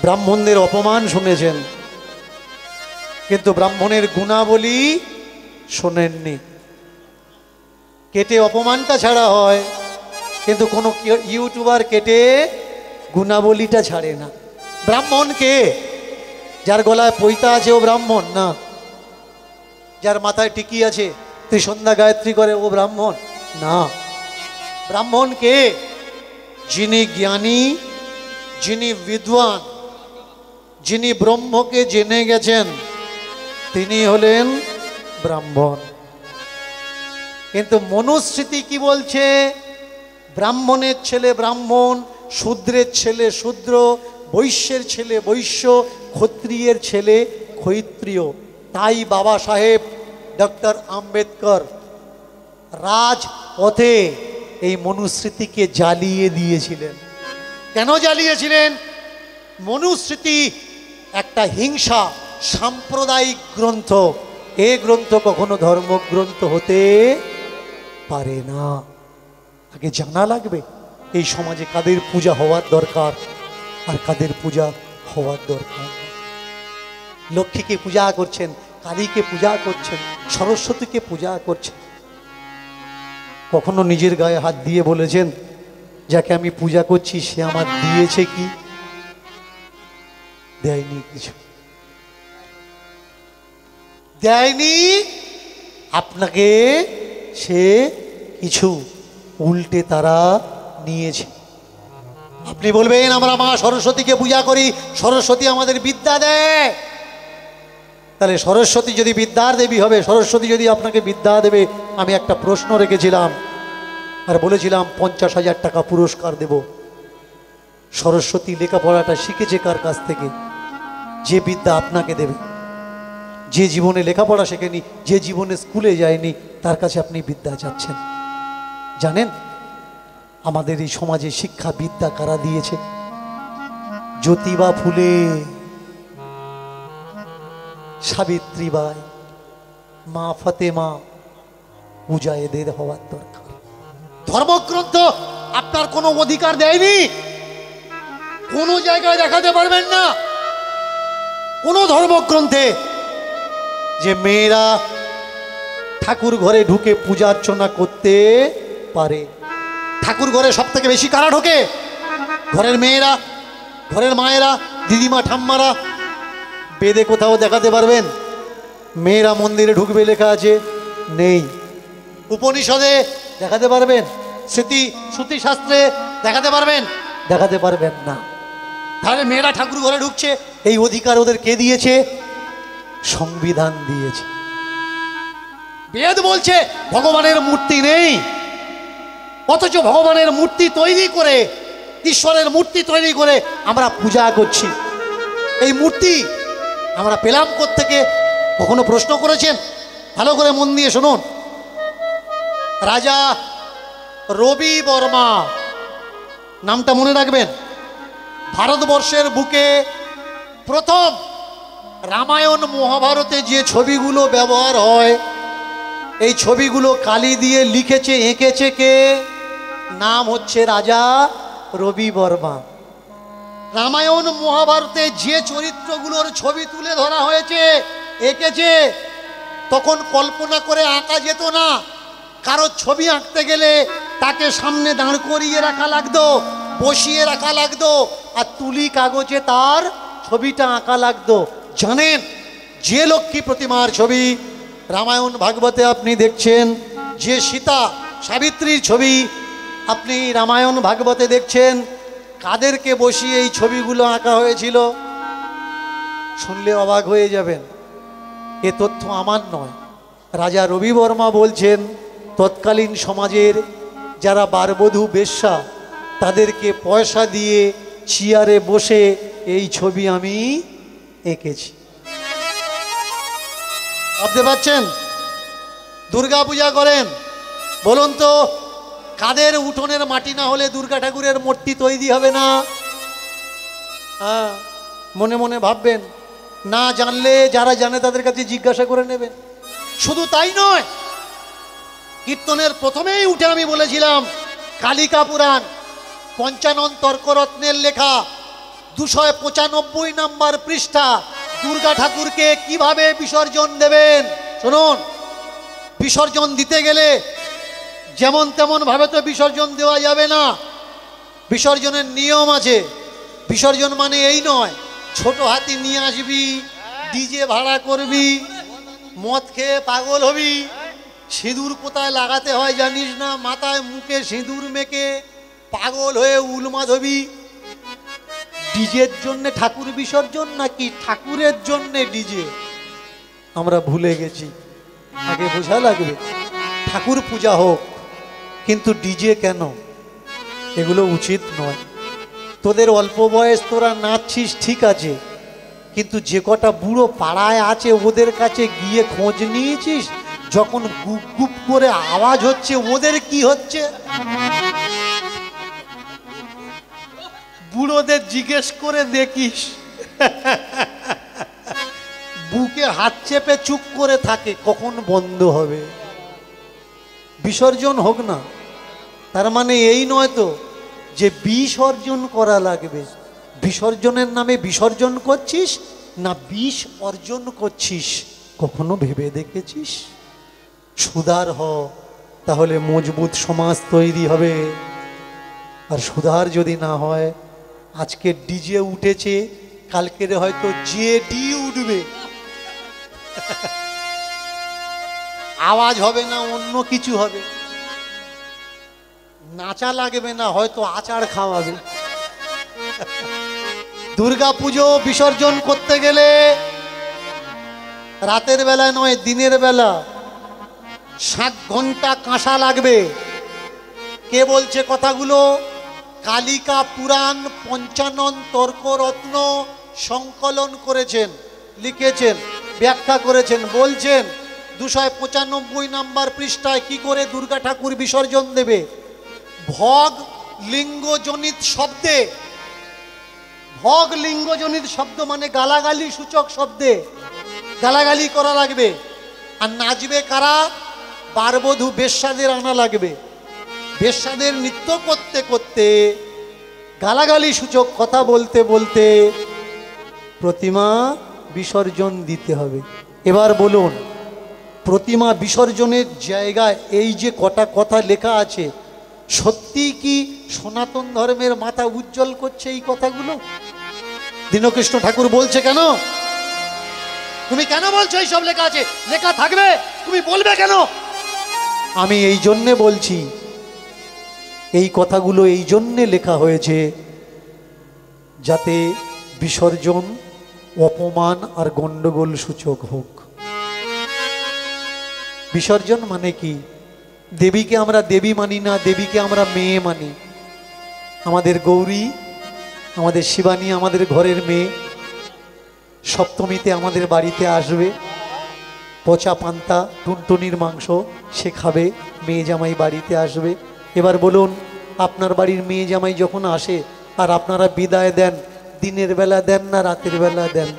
ব্রাহ্মণদের অপমান শুনেছেন, কিন্তু ব্রাহ্মণের গুণাবলী শোনেননি। কেটে অপমানটা ছাড়া হয়, কিন্তু কোনো ইউটিউবার কেটে গুণাবলীটা ছাড়ে না। ব্রাহ্মণ কে? যার গলায় পৈতা আছে ও ব্রাহ্মণ না, যার মাথায় টিকি আছে, ত্রিসন্ধ্যা গায়ত্রী করে ও ব্রাহ্মণ না। ব্রাহ্মণ কে? যিনি জ্ঞানী, যিনি বিদ্বান, যিনি ব্রহ্মকে জেনে গেছেন, তিনি হলেন ব্রাহ্মণ। কিন্তু মনুস্মৃতি কি বলছে? ব্রাহ্মণের ছেলে ব্রাহ্মণ, শূদ্রের ছেলে শূদ্র, বৈশ্যের ছেলে বৈশ্য, ক্ষত্রিয়ের ছেলে ক্ষত্রিয়। তাই বাবা সাহেব ডক্টর আম্বেদকর রাজপথে এই মনুস্মৃতিকে জ্বালিয়ে দিয়েছিলেন। কেন জ্বালিয়েছিলেন? মনুস্মৃতি একটা হিংসা সাম্প্রদায়িক গ্রন্থ। এ গ্রন্থ কখনো ধর্মগ্রন্থ হতে পারে না। আগে জানা লাগবে এই সমাজে কাদের পূজা হওয়ার দরকার আর কাদের পূজা হওয়ার দরকার। লক্ষ্মীকে পূজা করছেন, কালীকে পূজা করছেন, সরস্বতীকে পূজা করছেন। কখনো নিজের গায়ে হাত দিয়ে বলেছেন যাকে আমি পূজা করছি সে আমার দিয়েছে কি? দেয়নি, কিছু দেয়নি আপনাকে সে কিছু, উল্টে তারা নিয়েছে। আপনি বলবেন আমরা মা সরস্বতীকে পূজা করি, সরস্বতী আমাদের বিদ্যা দেয়। তাহলে সরস্বতী যদি বিদ্যার দেবী হবে, সরস্বতী যদি আপনাকে বিদ্যা দেবে, আমি একটা প্রশ্ন রেখেছিলাম আর বলেছিলাম 50,000 টাকা পুরস্কার দেব। সরস্বতী লেখাপড়াটা শিখেছে কার কাছ থেকে? যে বিদ্যা আপনাকে দেবে। যে জীবনে লেখাপড়া শেখেনি, যে জীবনে স্কুলে যায়নি, তার কাছে আপনি বিদ্যা চাচ্ছেন। জানেন আমাদের এই সমাজে শিক্ষা বিদ্যা কারা দিয়েছে? জ্যোতিবা ফুলে, সাবিত্রীবাই, মা ফতেমা। পূজা এদের হওয়ার দরকার। ধর্মগ্রন্থ আপনার কোনো অধিকার দেয়নি, কোনো জায়গায় দেখাতে পারবেন না কোনো ধর্মগ্রন্থে যে মেয়েরা ঠাকুর ঘরে ঢুকে পূজা অর্চনা করতে পারে। ঠাকুর ঘরে সব থেকে বেশি কারা ঢোকে? ঘরের মেয়েরা, ঘরের মায়েরা, দিদিমা ঠাম্মারা। বেদে কোথাও দেখাতে পারবেন মেয়েরা মন্দিরে ঢুকবে লেখা আছে? নেই। উপনিষদে দেখাতে পারবেন? শ্রুতি শাস্ত্রে দেখাতে পারবেন? দেখাতে পারবেন না। তাহলে মেয়েরা ঠাকুর ঘরে ঢুকছে, এই অধিকার ওদের কে দিয়েছে? সংবিধান দিয়েছে। বেদ বলছে ভগবানের মূর্তি নেই, অথচ ভগবানের মূর্তি তৈরি করে, ঈশ্বরের মূর্তি তৈরি করে আমরা পূজা করছি। এই মূর্তি আমরা পেলাম কোত্থেকে? কখনো প্রশ্ন করেছেন? ভালো করে মন দিয়ে শুনুন। রাজা রবি বর্মা, নামটা মনে রাখবেন। ভারতবর্ষের বুকে প্রথম রামায়ণ মহাভারতে যে ছবিগুলো ব্যবহার হয়, এই ছবিগুলো কালি দিয়ে লিখেছে, এঁকেছে কে? নাম হচ্ছে রাজা রবি বর্মা। রামায়ণ মহাভারতে যে চরিত্রগুলোর ছবি তুলে ধরা হয়েছে, এঁকেছে, তখন কল্পনা করে আঁকা যেত না। কারো ছবি আঁকতে গেলে তাকে সামনে দাঁড় করিয়ে রাখা লাগতো, বসিয়ে রাখা লাগতো, আর তুলি কাগজে তার ছবিটা আঁকা লাগতো। জানেন যে লক্ষ্মী প্রতিমার ছবি রামায়ণ ভাগবতে আপনি দেখছেন, যে সীতা সাবিত্রীর ছবি আপনি রামায়ণ ভাগবতে দেখছেন, কাদেরকে বসিয়ে এই ছবিগুলো আঁকা হয়েছিল? শুনলে অবাক হয়ে যাবেন। এ তথ্য আমার নয়, রাজা রবি বর্মা বলছেন তৎকালীন সমাজের যারা বারবধূ বেশ্যা তাদেরকে পয়সা দিয়ে চেয়ারে বসে এই ছবি আমি এঁকেছি। ভাবতে পারছেন? দুর্গা পূজা করেন, বলুন তো কাদের উঠোনের মাটি না হলে দুর্গা ঠাকুরের মূর্তি তৈরি হবে না? হ্যাঁ, মনে মনে ভাববেন, না জানলে যারা জানে তাদের কাছে জিজ্ঞাসা করে নেবেন। শুধু তাই নয়, কীর্তনের প্রথমেই উঠে আমি বলেছিলাম কালিকা পুরাণ, পঞ্চানন তর্করত্নের লেখা, 295 নম্বর পৃষ্ঠা। দুর্গা ঠাকুরকে কিভাবে বিসর্জন দেবেন শুনুন। বিসর্জন দিতে গেলে যেমন তেমন ভাবে তো বিসর্জন দেওয়া যাবে না, বিসর্জনের নিয়ম আছে। বিসর্জন মানে এই নয় ছোট হাতি নিয়ে আসবি, ডিজে ভাড়া করবি, মদ খেয়ে পাগল হবি, সিঁদুর কোথায় লাগাতে হয় জানিস না, মাথায় মুখে সিঁদুর মেখে পাগল হয়ে উলমাদ হবি। ডিজের জন্য ঠাকুর বিসর্জন নাকি ঠাকুরের জন্য ডিজে? আমরা ভুলে গেছি, আগে বোঝা লাগবে। ঠাকুর পূজা হোক, কিন্তু ডিজে কেন? এগুলো উচিত নয়। তোদের অল্প বয়স, তোরা নাচছিস ঠিক আছে, কিন্তু যে কটা বুড়ো পাড়ায় আছে ওদের কাছে গিয়ে খোঁজ নিয়েছিস? যখন গুপ গুপ করে আওয়াজ হচ্ছে ওদের কি হচ্ছে? বুড়োদের জিজ্ঞেস করে দেখিস, বুকে হাত চেপে চুপ করে থাকে, কখন বন্ধ হবে। বিসর্জন হোক না, তার মানে এই নয় তো যে বিসর্জন করা লাগবে। বিসর্জনের নামে বিসর্জন করছিস না বিষ অর্জন করছিস, কখনো ভেবে দেখেছিস? সুধার হ, তাহলে মজবুত সমাজ তৈরি হবে। আর সুধার যদি না হয়, আজকে ডিজে উঠেছে, কালকের হয়তো জেডি উঠবে। আওয়াজ হবে না, অন্য কিছু হবে। নাচা লাগবে না, হয়তো আচার খাওয়াবে। দুর্গা পুজো বিসর্জন করতে গেলে রাতের বেলা নয়, দিনের বেলা 7 ঘন্টা কাঁসা লাগবে। কে বলছে কথাগুলো? কালিকা পুরাণ পঞ্চানন তর্করত্ন সংকলন করেছেন, লিখেছেন, ব্যাখ্যা করেছেন। বলছেন 295 নম্বর পৃষ্ঠায় কি করে দুর্গা ঠাকুর বিসর্জন দেবে। ভগ লিঙ্গজনিত শব্দে, ভগ লিঙ্গজনিত শব্দ মানে গালাগালি সূচক শব্দে গালাগালি করা লাগবে। আর নাচবে কারা? বারবধূ বেশ্যাদের আনা লাগবে। বেশ্যাদের নৃত্য করতে করতে, গালাগালি সূচক কথা বলতে বলতে প্রতিমা বিসর্জন দিতে হবে। এবার বলুন, প্রতিমা বিসর্জনের জায়গায় এই যে কটা কথা লেখা আছে, সত্যি কি সনাতন ধর্মের মাথা উজ্জ্বল করছে এই কথাগুলো? দীনকৃষ্ণ ঠাকুর বলছে কেন? তুমি কেন বলছো এইসব লেখা আছে? লেখা থাকবে, তুমি বলবে কেন? আমি এই জন্যে বলছি, এই কথাগুলো এই জন্যে লেখা হয়েছে যাতে বিসর্জন অপমান আর গন্ডগোল সূচক হোক। বিসর্জন মানে কি? দেবীকে আমরা দেবী মানি না, দেবীকে আমরা মেয়ে মানি। আমাদের গৌরী, আমাদের শিবানী আমাদের ঘরের মেয়ে। সপ্তমীতে আমাদের বাড়িতে আসবে, পচা পান্তা টুনটুনির মাংস সে খাবে, মেয়ে জামাই বাড়িতে আসবে। এবার বলুন, আপনার বাড়ির মেয়ে জামাই যখন আসে আর আপনারা বিদায় দেন, দিনের বেলা দেন না রাতের বেলা দেন?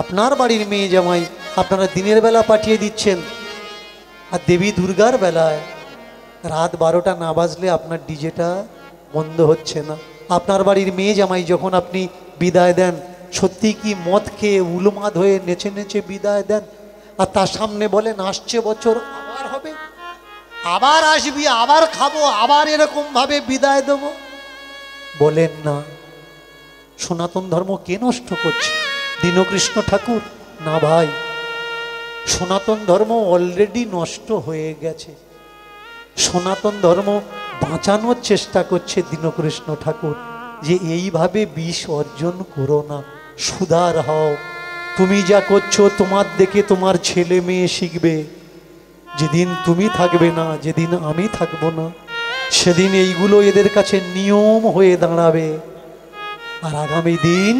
আপনার বাড়ির মেয়ে জামাই আপনারা দিনের বেলা পাঠিয়ে দিচ্ছেন, আর দেবী দুর্গার বেলায় রাত 12টা না বাজলে আপনার ডিজেটা বন্ধ হচ্ছে না। আপনার বাড়ির মেয়ে জামাই যখন আপনি বিদায় দেন, সত্যি কি মদ খেয়ে উলমাদ হয়ে নেচে নেচে বিদায় দেন? আর তার সামনে বলেন আসছে বছর আবার হবে, আবার আসবি, আবার খাবো, আবার এরকম ভাবে বিদায় দেব? বলেন না। সনাতন ধর্ম কে নষ্ট করছে? দীনকৃষ্ণ ঠাকুর? না ভাই, সনাতন ধর্ম অলরেডি নষ্ট হয়ে গেছে। সনাতন ধর্ম বাঁচানোর চেষ্টা করছে দীনকৃষ্ণ ঠাকুর, যে এইভাবে বিষ অর্জন করো না, সুধার হও। তুমি যা করছো তোমার দেখে তোমার ছেলে মেয়ে শিখবে। যেদিন তুমি থাকবে না, যেদিন আমি থাকবো না, সেদিন এইগুলো এদের কাছে নিয়ম হয়ে দাঁড়াবে। আর আগামী দিন,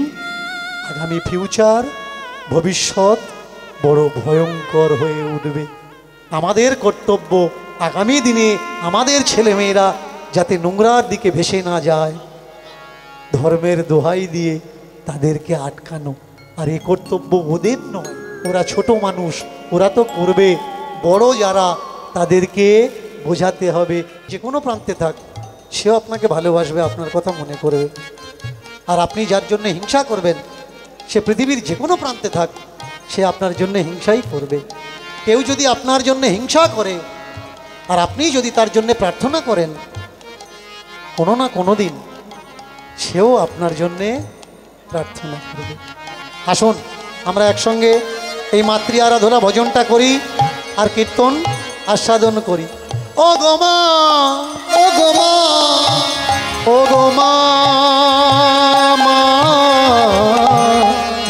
আগামী ফিউচার, ভবিষ্যৎ বড় ভয়ঙ্কর হয়ে উঠবে। আমাদের কর্তব্য আগামী দিনে আমাদের ছেলেমেয়েরা যাতে নোংরার দিকে ভেসে না যায়, ধর্মের দোহাই দিয়ে তাদেরকে আটকানো। আর এই কর্তব্য ওদের নয়, ওরা ছোট মানুষ, ওরা তো করবে। বড় যারা, তাদেরকে বোঝাতে হবে। যে কোনো প্রান্তে থাক, সেও আপনাকে ভালোবাসবে, আপনার কথা মনে করবে। আর আপনি যার জন্য হিংসা করবেন সে পৃথিবীর যে কোনো প্রান্তে থাক, সে আপনার জন্য হিংসাই করবে। কেউ যদি আপনার জন্য হিংসা করে আর আপনি যদি তার জন্য প্রার্থনা করেন, কোনো না কোনো দিন সেও আপনার জন্যে প্রার্থনা করবে। আসুন আমরা একসঙ্গে এই মাতৃ আরাধনা ভজনটা করি আর কীর্তন আস্বাদন করি। ও গো মা, ও গো মা, ও গো মা, মা,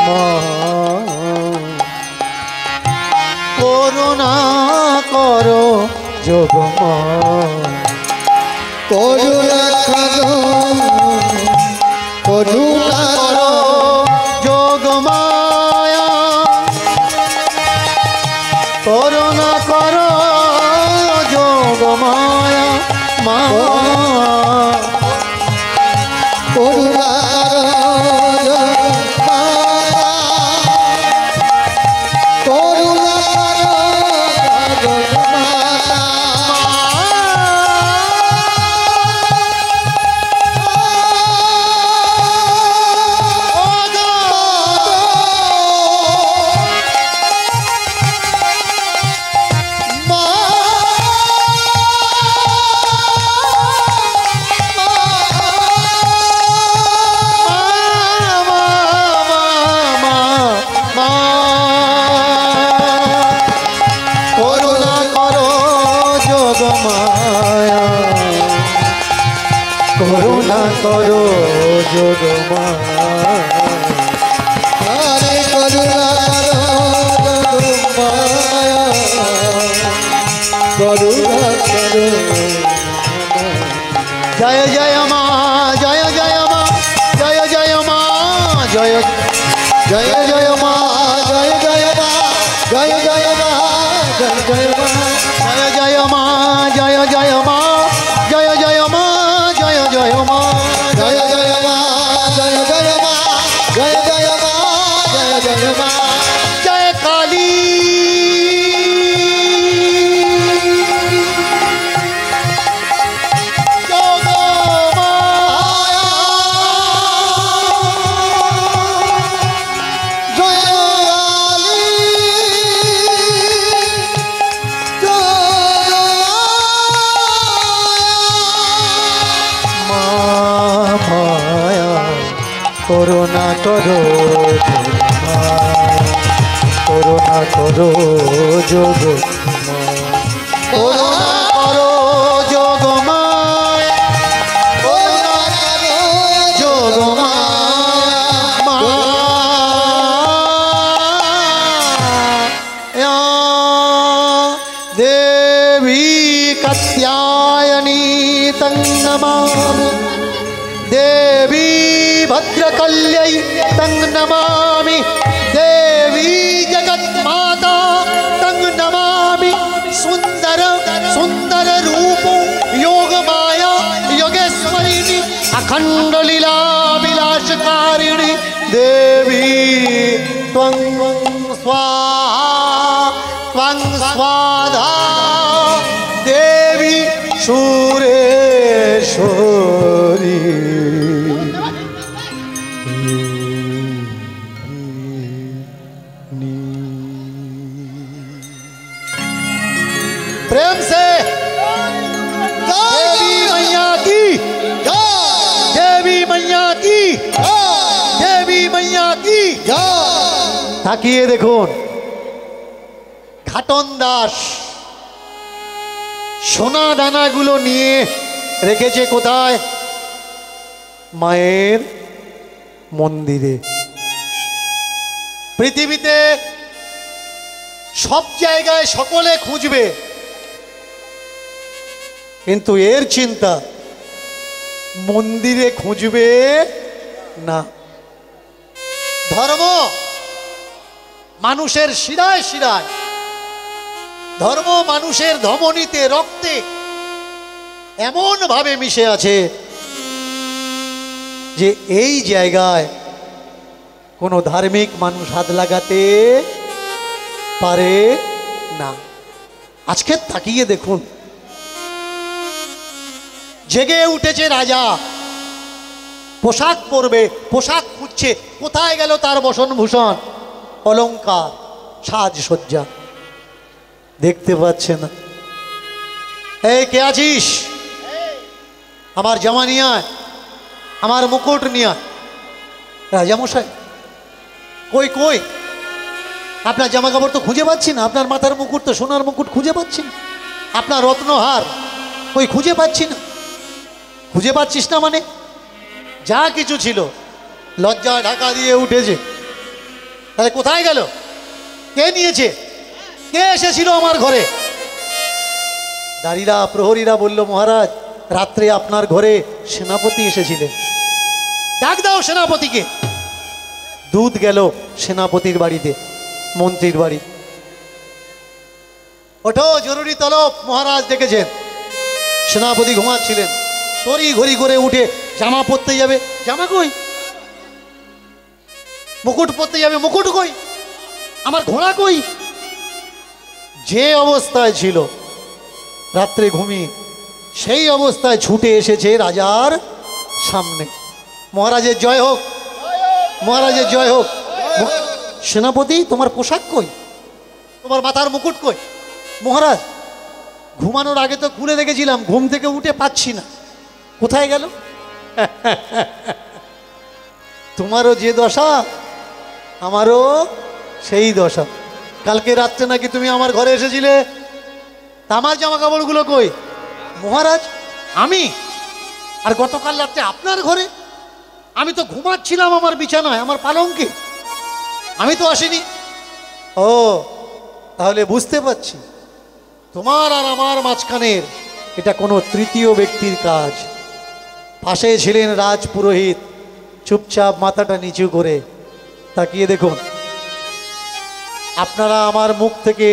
মা, করুণা করো যোগ মা, করুণা করো, করুণা করো যোগ মায়া, করুণা করো যোগ মায়া, মা, করুণা করো যোগ মায়া, আরে করুণা করো মায়া, করুণা করো। জয় জয় মা, জয় জয় মা, জয় জয় মা, জয় জয় জয় মা, জয় জয় মা, জয় জয় মা, জয় জয় মা, জয় জয় মা, জয় জয় মা, জয় জয় মা, জয় জয় মা, জয় জয় মা, জয় জয় মা, জয় জয় মা, জয় জয় মা, জয় কালী, যোগ মায়া, জয় কালী, মায়া, করুণা করো, করুণা করো যোগ, করুণা করো যোগ মায়া, করুণা করো যোগ মায়া, দেবী কাত্যায়নী তং নমামি, देवी भद्रकल्यै तं नमामि, देवी जगन्माता तं नमामि, सुंदर सुंदर रूप योग माया योगेश्वरिणी, अखंड लीला विलासकारिणी, देवी त्वं स्वाहा त्वं स्वाधा, देवी सुरेश्वरी। प्रेम से देवी मैया की, देवी मैया की, देवी मैया की। তাকিয়ে দেখুন ঘাটন দাস সোনা দানাগুলো নিয়ে রেখেছে কোথায়? মায়ের মন্দিরে। পৃথিবীতে সব জায়গায় সকলে খুঁজবে, কিন্তু এর চিন্তা মন্দিরে খুঁজবে না। ধর্ম মানুষের শিরায় শিরায়, ধর্ম মানুষের ধমনীতে রক্তে এমন ভাবে মিশে আছে যে এই জায়গায় কোনো ধার্মিক মানুষ হাত লাগাতে পারে না। আজকে তাকিয়ে দেখুন, জেগে উঠেছে রাজা, পোশাক পরবে, পোশাক খুঁজছে, কোথায় গেল তার বসনভূষণ, অলংকার, সাজসজ্জা, দেখতে পাচ্ছে না। এই কে আছিস? আমার জামা নিয়ে আয়, আমার মুকুট নিয়ে আয়। রাজামশাই, কই কই আপনার জামা কাপড় তো খুঁজে পাচ্ছি না, আপনার মাথার মুকুট তো সোনার মুকুট খুঁজে পাচ্ছি না, আপনার রত্নহার কই খুঁজে পাচ্ছি না। খুঁজে পাচ্ছিস না মানে? যা কিছু ছিল লজ্জা ঢাকা দিয়ে উঠেছে, তাহলে কোথায় গেল? কে নিয়েছে? কে এসেছিল আমার ঘরে? দাঁড়িরা প্রহরীরা বলল, মহারাজ রাত্রে আপনার ঘরে সেনাপতি এসেছিলেন। ডাক দাও সেনাপতিকে। দুধ গেল সেনাপতির বাড়িতে, মন্ত্রীর বাড়ি। ওঠো, জরুরি তলব, মহারাজ ডেকেছেন। সেনাপতি ঘুমাচ্ছিলেন, তড়ি ঘড়ি করে উঠে জামা পরতে যাবে, জামা কই? মুকুট পরতে যাবে, মুকুট কই? আমার ঘোড়া কই? যে অবস্থায় ছিল রাত্রে ঘুমিয়ে, সেই অবস্থায় ছুটে এসেছে রাজার সামনে। মহারাজের জয় হোক, মহারাজের জয় হোক। সেনাপতি, তোমার পোশাক কই? তোমার মাথার মুকুট কই? মহারাজ, ঘুমানোর আগে তো খুলে রেখেছিলাম, ঘুম থেকে উঠে পাচ্ছি না, কোথায় গেল? তোমারও যে দশা আমারও সেই দশা। কালকে রাত্রে নাকি তুমি আমার ঘরে এসেছিলে, আমার জামা কাপড়গুলো কই? মহারাজ, আমি আর গতকাল রাত্রে আপনার ঘরে? আমি তো ঘুমাচ্ছিলাম আমার বিছানায়, আমার পালঙ্কে, আমি তো আসিনি। ও, তাহলে বুঝতে পারছি তোমার আর আমার মাঝখানের এটা কোনো তৃতীয় ব্যক্তির কাজ। পাশে ছিলেন রাজপুরোহিত, চুপচাপ মাথাটা নিচু করে তাকিয়ে দেখুন। আপনারা আমার মুখ থেকে